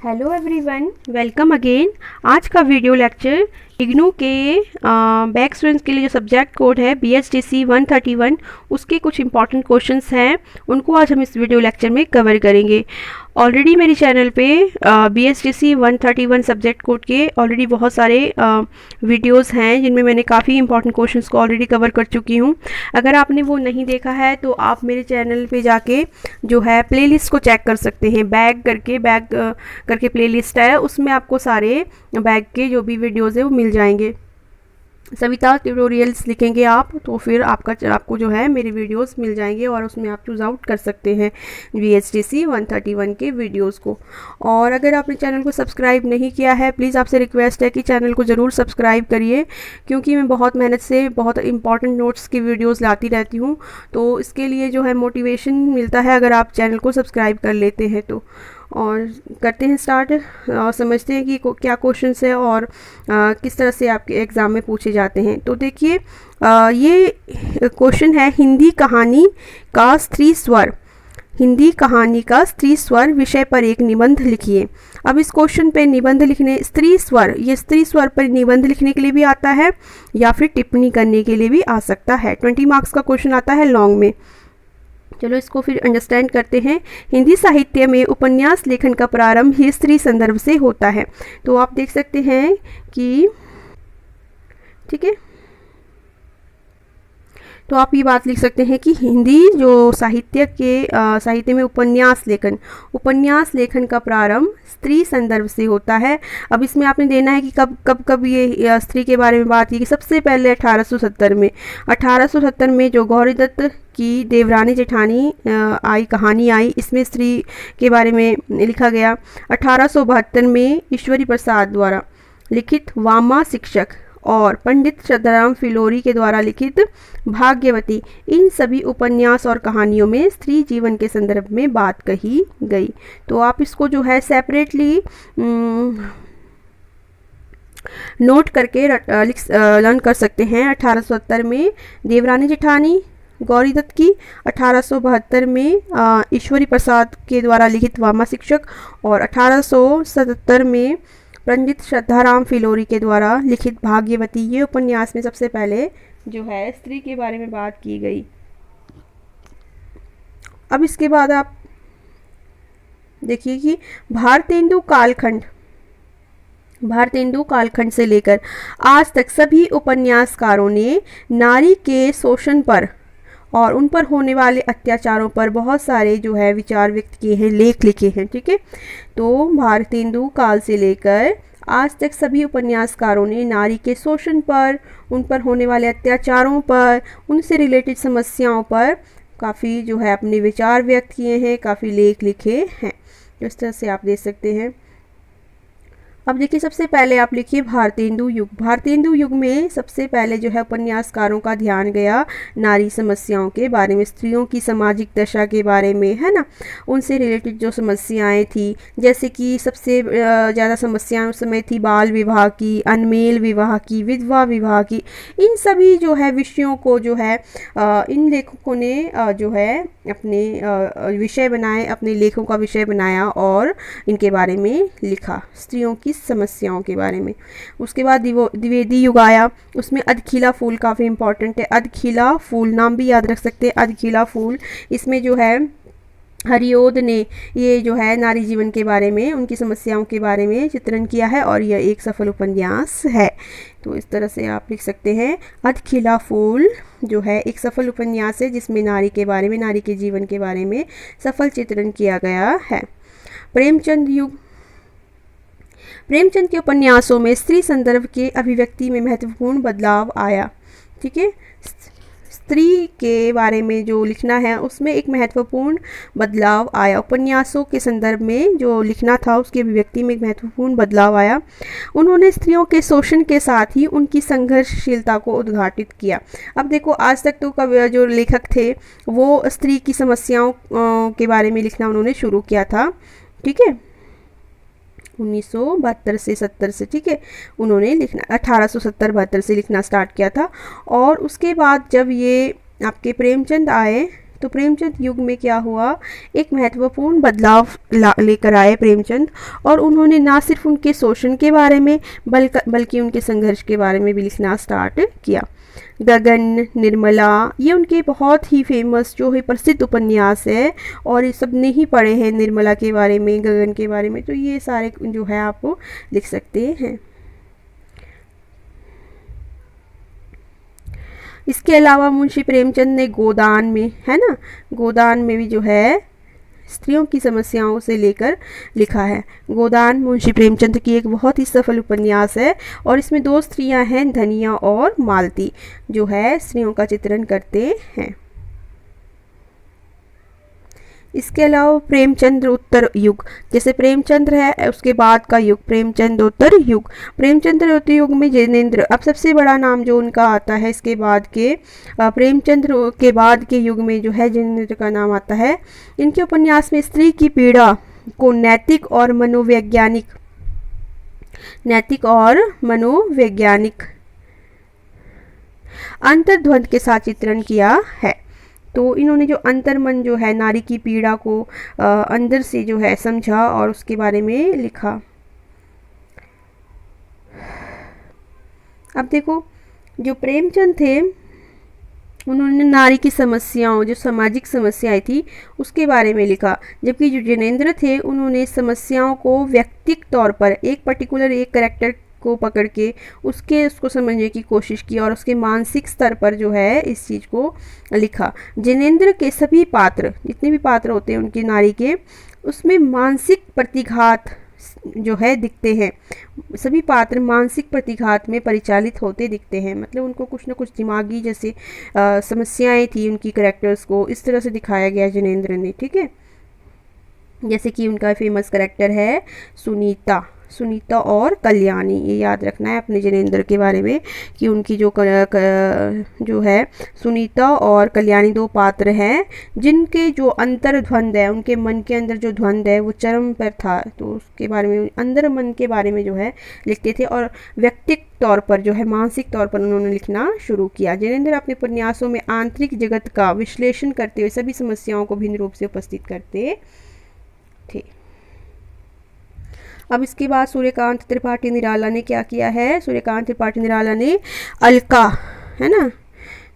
Hello everyone, welcome again. आज का video lecture IGNOU के बैक स्टूडेंट्स के लिए जो सब्जेक्ट कोड है BSDC 131 उसके कुछ इंपॉर्टेंट क्वेश्चंस हैं, उनको आज हम इस वीडियो लेक्चर में कवर करेंगे। ऑलरेडी मेरे चैनल पे BSDC 131 सब्जेक्ट कोड के ऑलरेडी बहुत सारे वीडियोस हैं जिनमें मैंने काफ़ी इंपॉर्टेंट क्वेश्चंस को ऑलरेडी कवर कर चुकी हूँ। अगर आपने वो नहीं देखा है तो आप मेरे चैनल पे जाके जो है प्लेलिस्ट को चेक कर सकते हैं। बैग करके प्लेलिस्ट है, उसमें आपको सारे बैग के जो भी वीडियोज़ है वो मिल जाएंगे। सविता ट्यूटोरियल्स लिखेंगे आप तो फिर आपको जो है मेरे वीडियोस मिल जाएंगे और उसमें आप चूज़ आउट कर सकते हैं BSDC 131 के वीडियोस को। और अगर आपने चैनल को सब्सक्राइब नहीं किया है, प्लीज़ आपसे रिक्वेस्ट है कि चैनल को ज़रूर सब्सक्राइब करिए, क्योंकि मैं बहुत मेहनत से बहुत इंपॉर्टेंट नोट्स की वीडियोज़ लाती रहती हूँ, तो इसके लिए जो है मोटिवेशन मिलता है अगर आप चैनल को सब्सक्राइब कर लेते हैं तो। और करते हैं स्टार्ट और समझते हैं कि क्या क्वेश्चंस है और किस तरह से आपके एग्ज़ाम में पूछे जाते हैं। तो देखिए, ये क्वेश्चन है हिंदी कहानी का स्त्री स्वर। हिंदी कहानी का स्त्री स्वर विषय पर एक निबंध लिखिए। अब इस क्वेश्चन पे निबंध लिखने स्त्री स्वर, ये स्त्री स्वर पर निबंध लिखने के लिए भी आता है या फिर टिप्पणी करने के लिए भी आ सकता है। 20 मार्क्स का क्वेश्चन आता है लॉन्ग में। चलो इसको फिर अंडरस्टैंड करते हैं। हिंदी साहित्य में उपन्यास लेखन का प्रारंभ ही स्त्री संदर्भ से होता है। तो आप देख सकते हैं कि ठीक है, तो आप ये बात लिख सकते हैं कि हिंदी जो साहित्य में उपन्यास लेखन का प्रारंभ स्त्री संदर्भ से होता है। अब इसमें आपने देना है कि कब ये स्त्री के बारे में बात की। सबसे पहले 1870 में जो गौरी दत्त की देवरानी जेठानी कहानी आई, इसमें स्त्री के बारे में लिखा गया। 1872 में ईश्वरी प्रसाद द्वारा लिखित वामा शिक्षक और पंडित श्रद्धाराम फिलोरी के द्वारा लिखित भाग्यवती, इन सभी उपन्यास और कहानियों में स्त्री जीवन के संदर्भ में बात कही गई। तो आप इसको जो है सेपरेटली नोट करके लर्न कर सकते हैं। 1870 में देवरानी जेठानी गौरी दत्त की, 1872 में ईश्वरी प्रसाद के द्वारा लिखित वामा शिक्षक और 1877 में पंडित श्रद्धाराम फिलोरी के द्वारा लिखित भाग्यवती, ये उपन्यास में सबसे पहले जो है स्त्री के बारे में बात की गई। अब इसके बाद आप देखिए कि भारतेंदु कालखंड से लेकर आज तक सभी उपन्यासकारों ने नारी के शोषण पर और उन पर होने वाले अत्याचारों पर बहुत सारे जो है विचार व्यक्त किए हैं, लेख लिखे हैं। ठीक है, तो भारतेंदु काल से लेकर आज तक सभी उपन्यासकारों ने नारी के शोषण पर, उन पर होने वाले अत्याचारों पर, उनसे रिलेटेड समस्याओं पर काफ़ी जो है अपने विचार व्यक्त किए हैं, काफ़ी लेख लिखे हैं। इस तरह से आप देख सकते हैं। अब देखिए, सबसे पहले आप लिखिए भारतेंदु युग में सबसे पहले जो है उपन्यासकारों का ध्यान गया नारी समस्याओं के बारे में, स्त्रियों की सामाजिक दशा के बारे में, है ना। उनसे रिलेटेड जो समस्याएं थी, जैसे कि सबसे ज़्यादा समस्याएं उस समय थी बाल विवाह की, अनमेल विवाह की, विधवा विवाह की। इन सभी जो है विषयों को जो है इन लेखकों ने जो है अपने विषय बनाए, अपने लेखों का विषय बनाया और इनके बारे में लिखा, स्त्रियों की समस्याओं के बारे में। उसके बाद द्विवेदी युग आया, उसमें अधखिला फूल काफ़ी इंपॉर्टेंट है। अधखिला फूल नाम भी याद रख सकते हैं, अधखिला फूल। इसमें जो है हरिओद ने ये जो है नारी जीवन के बारे में, उनकी समस्याओं के बारे में चित्रण किया है और यह एक सफल उपन्यास है। तो इस तरह से आप लिख सकते हैं अधखिला फूल जो है एक सफल उपन्यास है जिसमें नारी के बारे में, नारी के जीवन के बारे में सफल चित्रण किया गया है। प्रेमचंद के उपन्यासों में स्त्री संदर्भ के अभिव्यक्ति में महत्वपूर्ण बदलाव आया। ठीक है, स्त्री के बारे में जो लिखना है उसमें एक महत्वपूर्ण बदलाव आया। उपन्यासों के संदर्भ में जो लिखना था उसकी अभिव्यक्ति में एक महत्वपूर्ण बदलाव आया। उन्होंने स्त्रियों के शोषण के साथ ही उनकी संघर्षशीलता को उद्घाटित किया। अब देखो, आज तक तो जो लेखक थे वो स्त्री की समस्याओं के बारे में लिखना उन्होंने शुरू किया था। ठीक है, 1972 से 70 से, ठीक है, उन्होंने लिखना 1870-72 से लिखना स्टार्ट किया था। और उसके बाद जब ये आपके प्रेमचंद आए तो प्रेमचंद युग में क्या हुआ, एक महत्वपूर्ण बदलाव लेकर आए प्रेमचंद, और उन्होंने ना सिर्फ उनके शोषण के बारे में बल्कि उनके संघर्ष के बारे में भी लिखना स्टार्ट किया। गगन, निर्मला, ये उनके बहुत ही फेमस जो है प्रसिद्ध उपन्यास है, और ये सब ने ही पढ़े हैं निर्मला के बारे में, गगन के बारे में, तो ये सारे जो है आप लिख सकते हैं। इसके अलावा मुंशी प्रेमचंद ने गोदान में, है ना, गोदान में भी जो है स्त्रियों की समस्याओं से लेकर लिखा है। गोदान मुंशी प्रेमचंद की एक बहुत ही सफल उपन्यास है, और इसमें दो स्त्रियां हैं, धनिया और मालती, जो है स्त्रियों का चित्रण करते हैं। इसके अलावा प्रेमचंद्र उत्तर युग, जैसे प्रेमचंद्र है उसके बाद का युग प्रेमचंद्रोत्तर युग। प्रेमचंद्रोत्तर युग में जिनेंद्र, अब सबसे बड़ा नाम जो उनका आता है इसके बाद के प्रेमचंद्र के बाद के युग में जो है जिनेंद्र का नाम आता है। इनके उपन्यास में स्त्री की पीड़ा को नैतिक और मनोवैज्ञानिक अंतर्द्वंद के साथ चित्रण किया है। तो इन्होंने जो अंतर्मन जो है नारी की पीड़ा को अंदर से जो है समझा और उसके बारे में लिखा। अब देखो, जो प्रेमचंद थे उन्होंने नारी की समस्याओं, जो सामाजिक समस्याएं थी उसके बारे में लिखा, जबकि जो जिनेंद्र थे उन्होंने समस्याओं को व्यक्तिगत तौर पर एक पर्टिकुलर एक कैरेक्टर को पकड़ के उसको समझने की कोशिश की और उसके मानसिक स्तर पर जो है इस चीज़ को लिखा। जिनेंद्र के सभी पात्र, जितने भी पात्र होते हैं उनकी नारी के, उसमें मानसिक प्रतिघात जो है दिखते हैं। सभी पात्र मानसिक प्रतिघात में परिचालित होते दिखते हैं, मतलब उनको कुछ ना कुछ दिमागी जैसे समस्याएं थी उनकी कैरेक्टर्स को, इस तरह से दिखाया गया जिनेंद्र ने। ठीक है, जैसे कि उनका फेमस कैरेक्टर है सुनीता और कल्याणी, ये याद रखना है अपने जिनेंद्र के बारे में कि उनकी जो है सुनीता और कल्याणी दो पात्र हैं जिनके जो अंतर्द्वंद है, उनके मन के अंदर जो द्वंद है वो चरम पर था, तो उसके बारे में अंदर मन के बारे में जो है लिखते थे, और व्यक्तिगत तौर पर जो है मानसिक तौर पर उन्होंने लिखना शुरू किया। जिनेंद्र अपने उपन्यासों में आंतरिक जगत का विश्लेषण करते हुए सभी समस्याओं को भिन्न रूप से उपस्थित करते थे। अब इसके बाद सूर्यकांत त्रिपाठी निराला ने क्या किया है, सूर्यकांत त्रिपाठी निराला ने अलका, है ना,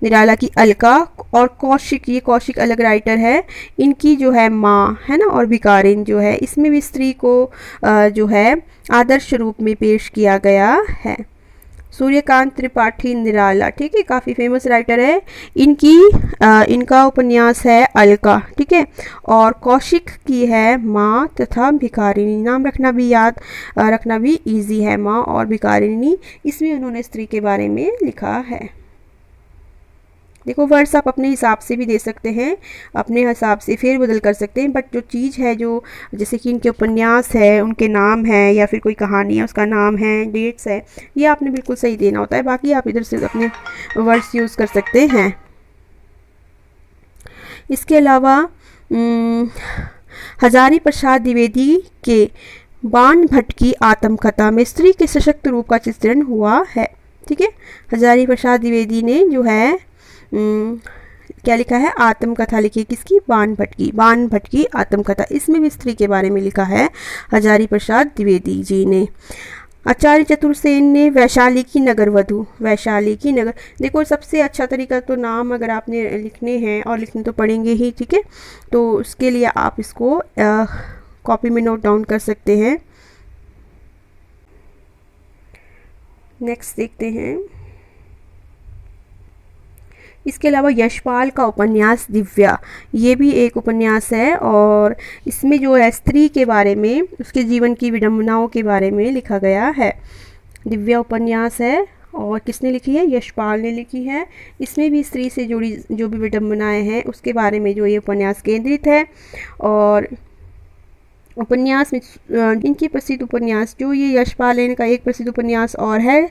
निराला की अलका और कौशिक, ये कौशिक अलग राइटर है, इनकी जो है माँ, है ना, और भिकारिन जो है, इसमें भी स्त्री को जो है आदर्श रूप में पेश किया गया है। सूर्यकांत त्रिपाठी निराला, ठीक है, काफ़ी फेमस राइटर है। इनका उपन्यास है अलका, ठीक है, और कौशिक की है माँ तथा भिखारिनी। नाम रखना भी इजी है, माँ और भिखारिनी। इसमें उन्होंने स्त्री के बारे में लिखा है। देखो, वर्ड्स आप अपने हिसाब से भी दे सकते हैं, अपने हिसाब से फेर बदल कर सकते हैं, बट जो चीज़ है, जो जैसे कि इनके उपन्यास है, उनके नाम है, या फिर कोई कहानी है उसका नाम है, डेट्स है, ये आपने बिल्कुल सही देना होता है। बाकी आप इधर से अपने वर्ड्स यूज़ कर सकते हैं। इसके अलावा हजारी प्रसाद द्विवेदी के बाण भट्ट की आत्मकथा में स्त्री के सशक्त रूप का चित्रण हुआ है। ठीक है, हजारी प्रसाद द्विवेदी ने जो है क्या लिखा है, आत्मकथा लिखी, किसकी, बाण भट्ट की आत्मकथा। इसमें भी स्त्री के बारे में लिखा है हजारी प्रसाद द्विवेदी जी ने। आचार्य चतुर्सेन ने वैशाली की नगर, देखो सबसे अच्छा तरीका तो नाम अगर आपने लिखने हैं, और लिखने तो पड़ेंगे ही, ठीक है, तो उसके लिए आप इसको कॉपी में नोट डाउन कर सकते हैं। नेक्स्ट देखते हैं। इसके अलावा यशपाल का उपन्यास दिव्या, ये भी एक उपन्यास है, और इसमें जो है स्त्री के बारे में, उसके जीवन की विडंबनाओं के बारे में लिखा गया है। दिव्या उपन्यास है, और किसने लिखी है, यशपाल ने लिखी है। इसमें भी स्त्री से जुड़ी जो भी विडंबनाएं हैं उसके बारे में जो ये उपन्यास केंद्रित है। और उपन्यास में इनकी प्रसिद्ध उपन्यास, जो ये यशपाल है, इनका एक प्रसिद्ध उपन्यास और है,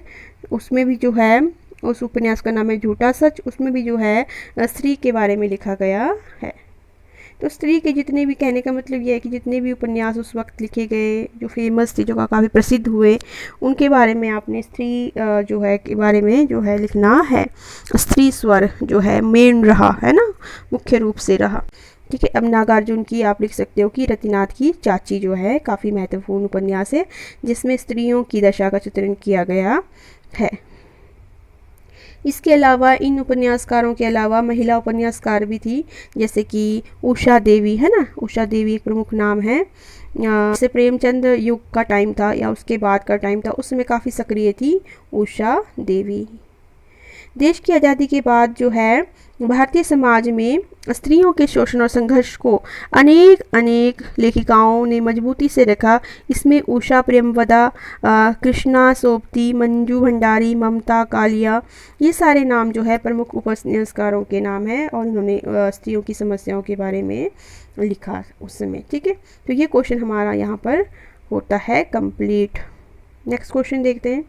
उसमें भी जो है, उस उपन्यास का नाम है झूठा सच, उसमें भी जो है स्त्री के बारे में लिखा गया है। तो स्त्री के जितने भी, कहने का मतलब ये है कि जितने भी उपन्यास उस वक्त लिखे गए जो फेमस थे, जो काफ़ी प्रसिद्ध हुए, उनके बारे में आपने स्त्री जो है के बारे में जो है लिखना है। स्त्री स्वर जो है मेन रहा है ना, मुख्य रूप से रहा। ठीक है, अब नागार्जुन की आप लिख सकते हो कि रतिनाथ की चाची जो है काफ़ी महत्वपूर्ण उपन्यास है जिसमें स्त्रियों की दशा का चित्रण किया गया है। इसके अलावा इन उपन्यासकारों के अलावा महिला उपन्यासकार भी थी, जैसे कि उषा देवी है ना, उषा देवी एक प्रमुख नाम है। जैसे प्रेमचंद युग का टाइम था या उसके बाद का टाइम था, उसमें काफ़ी सक्रिय थी उषा देवी। देश की आज़ादी के बाद जो है भारतीय समाज में स्त्रियों के शोषण और संघर्ष को अनेक लेखिकाओं ने मजबूती से रखा। इसमें उषा प्रेमवदा, कृष्णा सोबती, मंजू भंडारी, ममता कालिया, ये सारे नाम जो है प्रमुख उपन्यासकारों के नाम हैं और उन्होंने स्त्रियों की समस्याओं के बारे में लिखा उस समय। ठीक है, तो ये क्वेश्चन हमारा यहाँ पर होता है कंप्लीट। नेक्स्ट क्वेश्चन देखते हैं।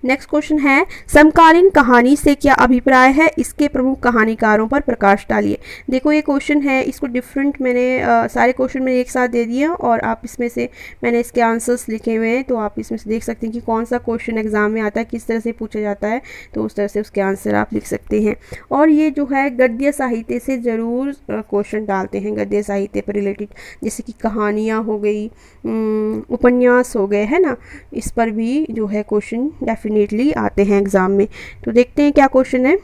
नेक्स्ट क्वेश्चन है, समकालीन कहानी से क्या अभिप्राय है, इसके प्रमुख कहानीकारों पर प्रकाश डालिए। देखो ये क्वेश्चन है, इसको डिफरेंट मैंने सारे क्वेश्चन मैंने एक साथ दे दिए और आप इसमें से मैंने इसके आंसर्स लिखे हुए हैं, तो आप इसमें से देख सकते हैं कि कौन सा क्वेश्चन एग्जाम में आता है, किस तरह से पूछा जाता है, तो उस तरह से उसके आंसर आप लिख सकते हैं। और ये जो है गद्य साहित्य से ज़रूर क्वेश्चन डालते हैं, गद्य साहित्य पर रिलेटेड, जैसे कि कहानियाँ हो गई, उपन्यास हो गए, है ना, इस पर भी जो है क्वेश्चन डेफिनेटली आते हैं एग्जाम में। तो देखते हैं क्या क्वेश्चन है।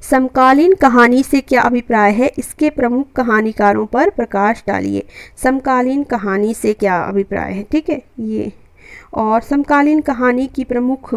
समकालीन कहानी से क्या अभिप्राय है, इसके प्रमुख कहानीकारों पर प्रकाश डालिए। समकालीन कहानी से क्या अभिप्राय है, ठीक है ये, और समकालीन कहानी की प्रमुख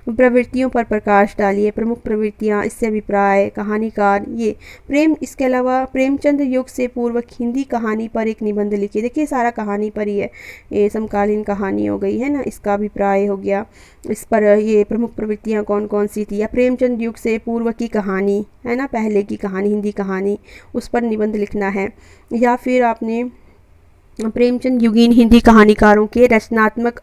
प्रवृत्तियों पर प्रकाश डालिए। प्रमुख प्रवृत्तियाँ, इससे अभिप्राय, कहानीकार, ये प्रेम, इसके अलावा प्रेमचंद युग से पूर्व हिंदी कहानी पर एक निबंध लिखिए। देखिए सारा कहानी पर ही है, ये समकालीन कहानी हो गई है ना, इसका अभिप्राय हो गया, इस पर ये प्रमुख प्रवृत्तियाँ कौन कौन सी थी, या प्रेमचंद युग से पूर्व की कहानी है ना, पहले की कहानी, हिंदी कहानी, उस पर निबंध लिखना है। या फिर आपने प्रेमचंद युगीन हिंदी कहानीकारों के रचनात्मक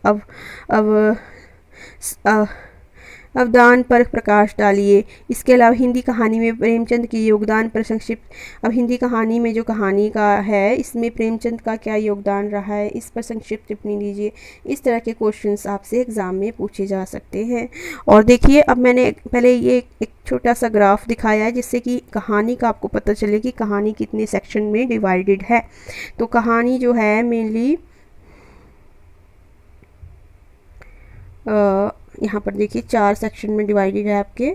अवदान पर प्रकाश डालिए। इसके अलावा हिंदी कहानी में प्रेमचंद के योगदान पर संक्षिप्त, अब हिंदी कहानी में जो कहानी का है इसमें प्रेमचंद का क्या योगदान रहा है, इस पर संक्षिप्त टिप्पणी दीजिए। इस तरह के क्वेश्चंस आपसे एग्ज़ाम में पूछे जा सकते हैं। और देखिए अब मैंने पहले ये एक छोटा सा ग्राफ दिखाया है जिससे कि कहानी का आपको पता चले कि कहानी कितने सेक्शन में डिवाइडेड है। तो कहानी जो है मेनली यहाँ पर देखिए 4 सेक्शन में डिवाइडेड है आपके।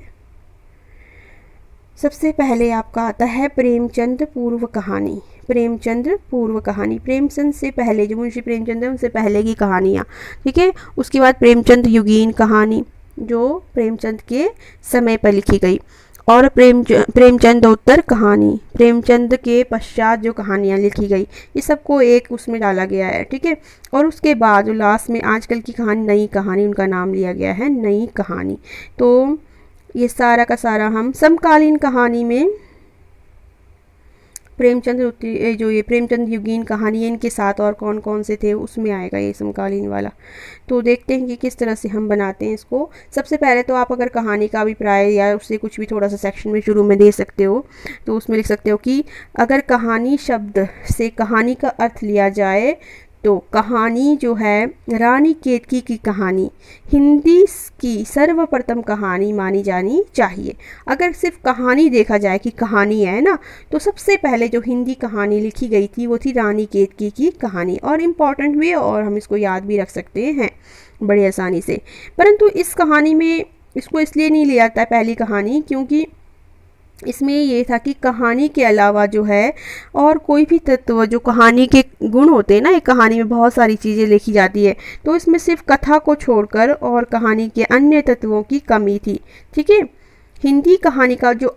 सबसे पहले आपका आता है प्रेमचंद पूर्व कहानी। प्रेमचंद पूर्व कहानी, प्रेमचंद से पहले, जो मुंशी प्रेमचंद है उनसे पहले की कहानियाँ, ठीक है। उसके बाद प्रेमचंद युगीन कहानी, जो प्रेमचंद के समय पर लिखी गई, और प्रेमचंदोत्तर कहानी, प्रेमचंद के पश्चात जो कहानियाँ लिखी गई, ये सबको एक उसमें डाला गया है, ठीक है। और उसके बाद जो लास्ट में आजकल की कहानी, नई कहानी, उनका नाम लिया गया है नई कहानी। तो ये सारा का सारा हम समकालीन कहानी में प्रेमचंद जो ये प्रेमचंद युगीन कहानी है, इनके साथ और कौन कौन से थे उसमें आएगा ये समकालीन वाला। तो देखते हैं कि किस तरह से हम बनाते हैं इसको। सबसे पहले तो आप अगर कहानी का अभिप्राय या उससे कुछ भी थोड़ा सा सेक्शन में शुरू में दे सकते हो, तो उसमें लिख सकते हो कि अगर कहानी शब्द से कहानी का अर्थ लिया जाए तो कहानी जो है रानी केतकी की कहानी हिंदी की सर्वप्रथम कहानी मानी जानी चाहिए। अगर सिर्फ कहानी देखा जाए कि कहानी है ना, तो सबसे पहले जो हिंदी कहानी लिखी गई थी वो थी रानी केतकी की कहानी, और इम्पॉर्टेंट भी है और हम इसको याद भी रख सकते हैं बड़ी आसानी से। परंतु इस कहानी में इसको इसलिए नहीं लिया जाता है पहली कहानी, क्योंकि इसमें ये था कि कहानी के अलावा जो है और कोई भी तत्व, जो कहानी के गुण होते हैं ना, एक कहानी में बहुत सारी चीज़ें लिखी जाती है, तो इसमें सिर्फ कथा को छोड़कर और कहानी के अन्य तत्वों की कमी थी, ठीक है। हिंदी कहानी का जो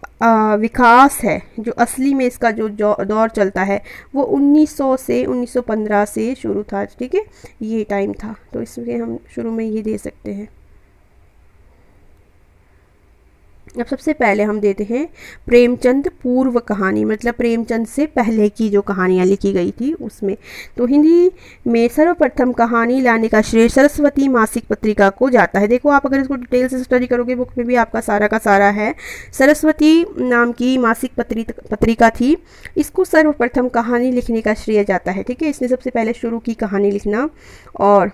विकास है, जो असली में इसका जो दौर चलता है, वो 1900 से 1915 से शुरू था, ठीक है, ये टाइम था। तो इसमें हम शुरू में ये दे सकते हैं। अब सबसे पहले हम देते हैं प्रेमचंद पूर्व कहानी, मतलब प्रेमचंद से पहले की जो कहानियाँ लिखी गई थी उसमें। तो हिंदी में सर्वप्रथम कहानी लाने का श्रेय सरस्वती मासिक पत्रिका को जाता है। देखो आप अगर इसको डिटेल से स्टडी करोगे बुक में भी आपका सारा का सारा है। सरस्वती नाम की मासिक पत्रिका थी, इसको सर्वप्रथम कहानी लिखने का श्रेय जाता है। ठीक है, इसने सबसे पहले शुरू की कहानी लिखना, और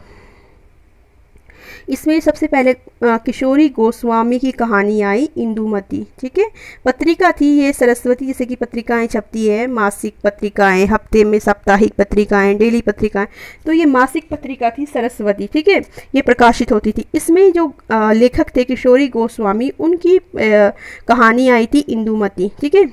इसमें सबसे पहले किशोरी गोस्वामी की कहानी आई इंदुमती। ठीक है, पत्रिका थी ये सरस्वती, जैसे कि पत्रिकाएं छपती है, मासिक पत्रिकाएं, हफ्ते में साप्ताहिक पत्रिकाएं, डेली पत्रिकाएं, तो ये मासिक पत्रिका थी सरस्वती। ठीक है, ये प्रकाशित होती थी। इसमें जो लेखक थे किशोरी गोस्वामी, उनकी कहानी आई थी इंदुमती। ठीक है,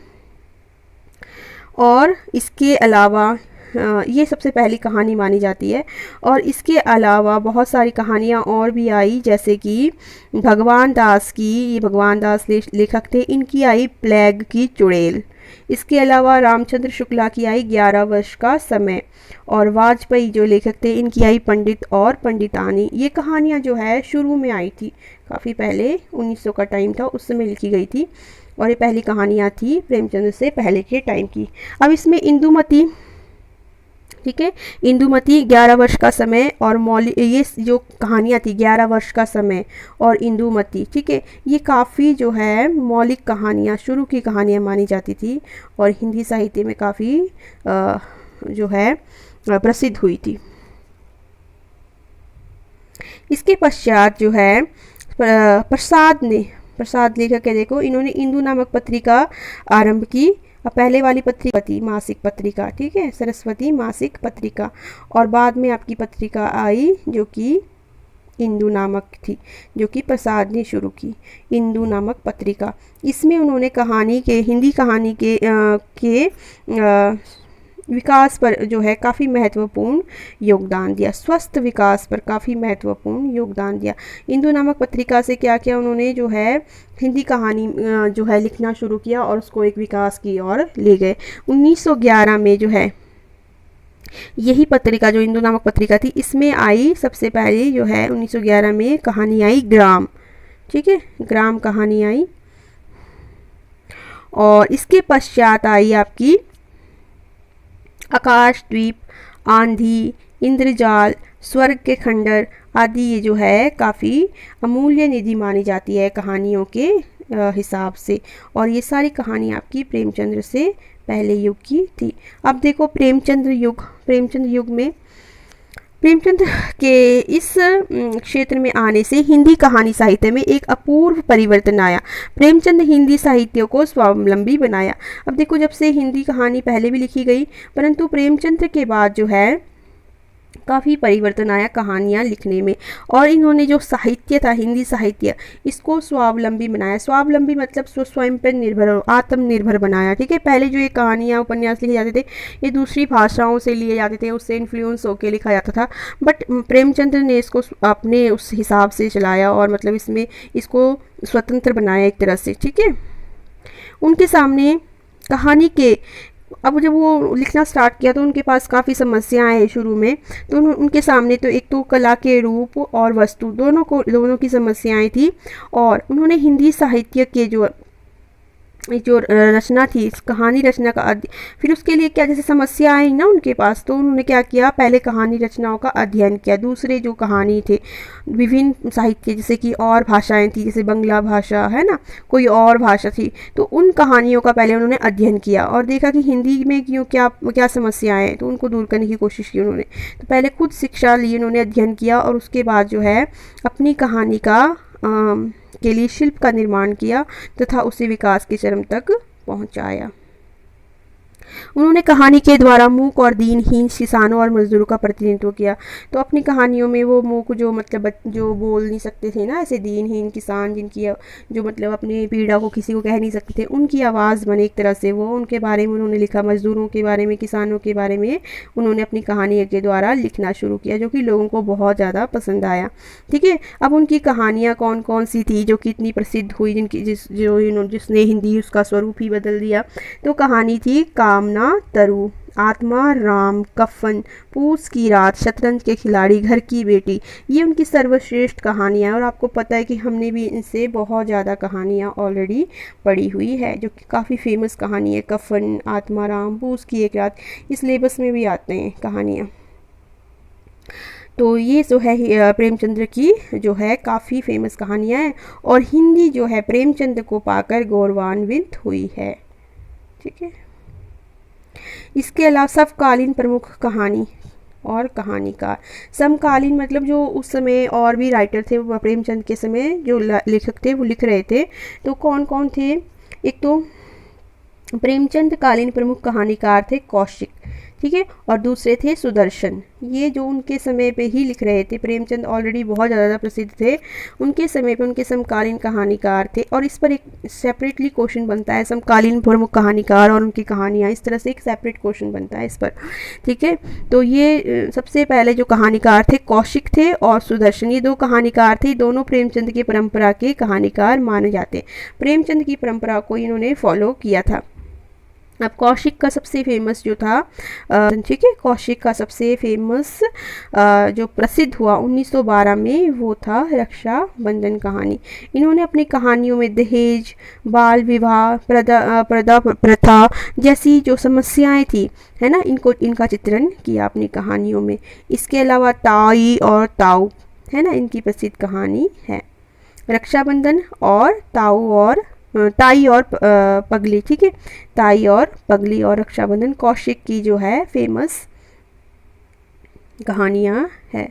और इसके अलावा ये सबसे पहली कहानी मानी जाती है। और इसके अलावा बहुत सारी कहानियाँ और भी आई, जैसे कि भगवान दास की, ये भगवान दास लेखक थे, इनकी आई प्लेग की चुड़ैल। इसके अलावा रामचंद्र शुक्ला की आई 11 वर्ष का समय, और वाजपेयी जो लेखक थे इनकी आई पंडित और पंडितानी। ये कहानियाँ जो है शुरू में आई थी, काफ़ी पहले 1900 का टाइम था उस समय लिखी गई थी, और ये पहली कहानियाँ थी प्रेमचंद से पहले के टाइम की। अब इसमें इंदुमती, ठीक है, इंदुमती 11 वर्ष का समय और ये जो कहानियाँ थी 11 वर्ष का समय और इंदुमती, ठीक है, ये काफ़ी जो है मौलिक कहानियाँ, शुरू की कहानियाँ मानी जाती थी, और हिंदी साहित्य में काफ़ी जो है प्रसिद्ध हुई थी। इसके पश्चात जो है प्रसाद लेखक है, देखो इन्होंने इंदु नामक पत्रिका आरंभ की। पहले वाली पत्रिका थी मासिक पत्रिका, ठीक है, सरस्वती मासिक पत्रिका, और बाद में आपकी पत्रिका आई जो कि इंदु नामक थी, जो कि प्रसाद ने शुरू की, इंदु नामक पत्रिका। इसमें उन्होंने हिंदी कहानी के विकास पर जो है काफ़ी महत्वपूर्ण योगदान दिया, स्वस्थ विकास पर काफ़ी महत्वपूर्ण योगदान दिया। इंदु नामक पत्रिका से क्या किया उन्होंने, जो है हिंदी कहानी जो है लिखना शुरू किया और उसको एक विकास की ओर ले गए। 1911 में जो है यही पत्रिका, जो इंदु नामक पत्रिका थी, इसमें आई सबसे पहले जो है 1911 में कहानी आई ग्राम, ठीक है, ग्राम कहानी आई। और इसके पश्चात आई आपकी आकाशद्वीप, आंधी, इंद्रजाल, स्वर्ग के खंडर आदि। ये जो है काफ़ी अमूल्य निधि मानी जाती है कहानियों के हिसाब से, और ये सारी कहानी आपकी प्रेमचंद्र से पहले युग की थी। अब देखो प्रेमचंद युग में प्रेमचंद के इस क्षेत्र में आने से हिंदी कहानी साहित्य में एक अपूर्व परिवर्तन आया। प्रेमचंद हिंदी साहित्य को स्वावलंबी बनाया। अब देखो जब से हिंदी कहानी पहले भी लिखी गई, परंतु प्रेमचंद के बाद जो है काफ़ी परिवर्तन आया कहानियाँ लिखने में, और इन्होंने जो साहित्य था हिंदी साहित्य, इसको स्वावलंबी बनाया। स्वावलंबी मतलब स्वयं पर निर्भर, आत्मनिर्भर बनाया। ठीक है, पहले जो ये कहानियाँ उपन्यास लिखे जाते थे ये दूसरी भाषाओं से लिए जाते थे, उससे इन्फ्लुएंस होकर लिखा जाता था, बट प्रेमचंद्र ने इसको अपने उस हिसाब से चलाया, और मतलब इसमें इसको स्वतंत्र बनाया एक तरह से। ठीक है, उनके सामने कहानी के, अब जब वो लिखना स्टार्ट किया तो उनके पास काफ़ी समस्याएं हैं शुरू में, तो उनके सामने तो एक तो कला के रूप और वस्तु दोनों की समस्याएं थी, और उन्होंने हिंदी साहित्य के जो रचना थी, इस कहानी रचना का फिर उसके लिए क्या, जैसे समस्या आई ना उनके पास, तो उन्होंने क्या किया, पहले कहानी रचनाओं का अध्ययन किया। दूसरे जो कहानी थे विभिन्न साहित्य, जैसे कि और भाषाएं थी, जैसे बंगला भाषा है ना, कोई और भाषा थी, तो उन कहानियों का पहले उन्होंने अध्ययन किया और देखा कि हिंदी में क्यों क्या समस्याएँ हैं, तो उनको दूर करने की कोशिश की उन्होंने। तो पहले खुद शिक्षा ली उन्होंने, अध्ययन किया, और उसके बाद जो है अपनी कहानी का के लिए शिल्प का निर्माण किया तथा उसे विकास के चरम तक पहुंचाया। उन्होंने कहानी के द्वारा मूक और दीनहीन किसानों और मजदूरों का प्रतिनिधित्व किया। तो अपनी कहानियों में वो मूक जो मतलब जो बोल नहीं सकते थे ना, ऐसे दीनहीन किसान जिनकी जो मतलब अपनी पीड़ा को किसी को कह नहीं सकते थे, उनकी आवाज़ बने एक तरह से, वो उनके बारे में उन्होंने लिखा, मजदूरों के बारे में, किसानों के बारे में उन्होंने अपनी कहानी के द्वारा लिखना शुरू किया, जो कि लोगों को बहुत ज़्यादा पसंद आया। ठीक है, अब उनकी कहानियाँ कौन कौन सी थी जो कि इतनी प्रसिद्ध हुई, जिसने हिंदी उसका स्वरूप ही बदल दिया, तो कहानी थी कामना तरु। आत्मा, राम, कफन, पूस की रात, शतरंज के खिलाड़ी, घर की बेटी, ये उनकी सर्वश्रेष्ठ कहानियाँ हैं। और आपको पता है कि हमने भी इनसे बहुत ज़्यादा कहानियाँ ऑलरेडी पढ़ी हुई है, जो कि काफ़ी फेमस कहानी है। कफन, आत्मा, राम, पूस की एक रात, इस सिलेबस में भी आते हैं कहानियाँ। तो ये जो है प्रेमचंद्र की जो है काफ़ी फेमस कहानियाँ हैं, और हिंदी जो है प्रेमचंद को पाकर गौरवान्वित हुई है। ठीक है। इसके अलावा समकालीन प्रमुख कहानी और कहानीकार। समकालीन मतलब जो उस समय और भी राइटर थे प्रेमचंद के समय, जो लेखक थे वो लिख रहे थे, तो कौन कौन थे? एक तो प्रेमचंद कालीन प्रमुख कहानीकार थे कौशिक, ठीक है, और दूसरे थे सुदर्शन। ये जो उनके समय पे ही लिख रहे थे, प्रेमचंद ऑलरेडी बहुत ज़्यादा प्रसिद्ध थे, उनके समय पे उनके समकालीन कहानीकार थे। और इस पर एक सेपरेटली क्वेश्चन बनता है, समकालीन प्रमुख कहानीकार और उनकी कहानियाँ, इस तरह से एक सेपरेट क्वेश्चन बनता है इस पर। ठीक है, तो ये सबसे पहले जो कहानीकार थे कौशिक थे और सुदर्शन, ये दो कहानीकार थे, दोनों प्रेमचंद की परंपरा के कहानीकार माने जाते। प्रेमचंद की परंपरा को इन्होंने फॉलो किया था। अब कौशिक का सबसे फेमस जो था, ठीक है, कौशिक का सबसे फेमस जो प्रसिद्ध हुआ 1912 में, वो था रक्षा बंधन कहानी। इन्होंने अपनी कहानियों में दहेज, बाल विवाह, प्रदा प्रथा जैसी जो समस्याएं थी, है ना, इनका चित्रण किया अपनी कहानियों में। इसके अलावा ताई और ताऊ, है ना, इनकी प्रसिद्ध कहानी है रक्षाबंधन, और ताऊ और ताई और पगली। ठीक है, ताई और पगली और रक्षाबंधन कौशिक की जो है फेमस कहानियाँ है।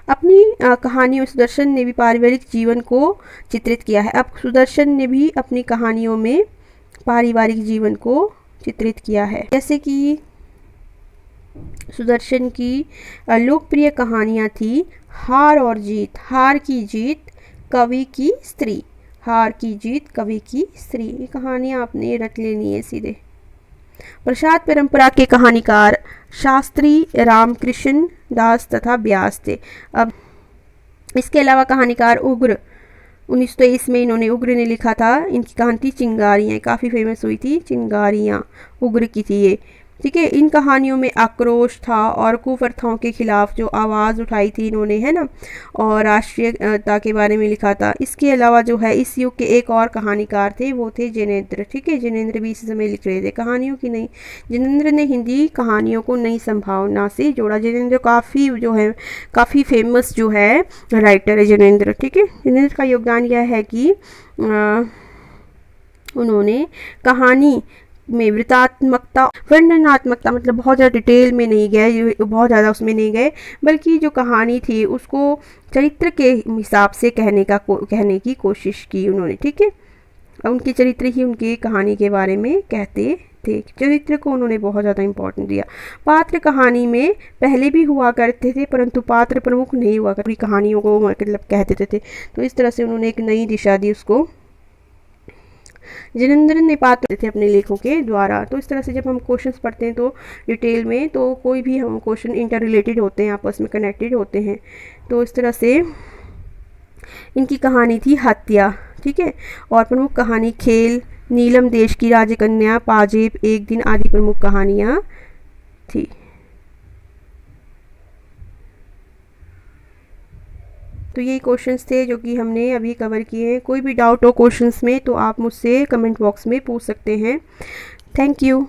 अपनी कहानियों में सुदर्शन ने भी पारिवारिक जीवन को चित्रित किया है। अब सुदर्शन ने भी अपनी कहानियों में पारिवारिक जीवन को चित्रित किया है, जैसे कि सुदर्शन की लोकप्रिय कहानियाँ थी हार और जीत, हार की जीत, कवि की स्त्री, हार की जीत, कवि की स्त्री, ये कहानियाँ आपने रट लेनी है सीधे। प्रसाद परंपरा के कहानीकार शास्त्री, रामकृष्ण दास तथा व्यास थे। अब इसके अलावा कहानीकार उग्र, 1923 में इन्होंने, उग्र ने लिखा था, इनकी कहानी थी चिंगारियाँ, काफ़ी फेमस हुई थी चिंगारियाँ, उग्र की थी ये। ठीक है, इन कहानियों में आक्रोश था और कुप्रथाओं के खिलाफ जो आवाज़ उठाई थी इन्होंने, है ना, और राष्ट्रीयता के बारे में लिखा था। इसके अलावा जो है इस युग के एक और कहानीकार थे, वो थे जिनेंद्र। ठीक है, जिनेंद्र भी इस समय लिख रहे थे कहानियों की नहीं, जिनेंद्र ने हिंदी कहानियों को नई संभावना से जोड़ा। जिनेंद्र काफ़ी जो है काफ़ी फेमस जो है राइटर है जिनेंद्र। ठीक है, जिनेंद्र का योगदान यह है कि उन्होंने कहानी में वृत्तात्मकता, वर्णनात्मकता, मतलब बहुत ज़्यादा डिटेल में नहीं गए, बहुत ज़्यादा उसमें नहीं गए, बल्कि जो कहानी थी उसको चरित्र के हिसाब से कहने की कोशिश की उन्होंने। ठीक है, उनके चरित्र ही उनकी कहानी के बारे में कहते थे, चरित्र को उन्होंने बहुत ज़्यादा इम्पोर्टेंट दिया। पात्र कहानी में पहले भी हुआ करते थे, परंतु पात्र प्रमुख नहीं हुआ करते, कहानियों को मतलब कह देते थे। तो इस तरह से उन्होंने एक नई दिशा दी उसको, जिनेंद्र ने पात्र थे अपने लेखों के द्वारा। तो इस तरह से जब हम क्वेश्चंस पढ़ते हैं तो डिटेल में, तो कोई भी हम क्वेश्चन इंटर रिलेटेड होते हैं, आपस में कनेक्टेड होते हैं। तो इस तरह से इनकी कहानी थी हत्या। ठीक है, और प्रमुख कहानी खेल, नीलम देश की राजकन्या, पाजेब, एक दिन आदि प्रमुख कहानियाँ थी। तो यही क्वेश्चंस थे जो कि हमने अभी कवर किए हैं। कोई भी डाउट हो क्वेश्चंस में तो आप मुझसे कमेंट बॉक्स में पूछ सकते हैं। Thank you.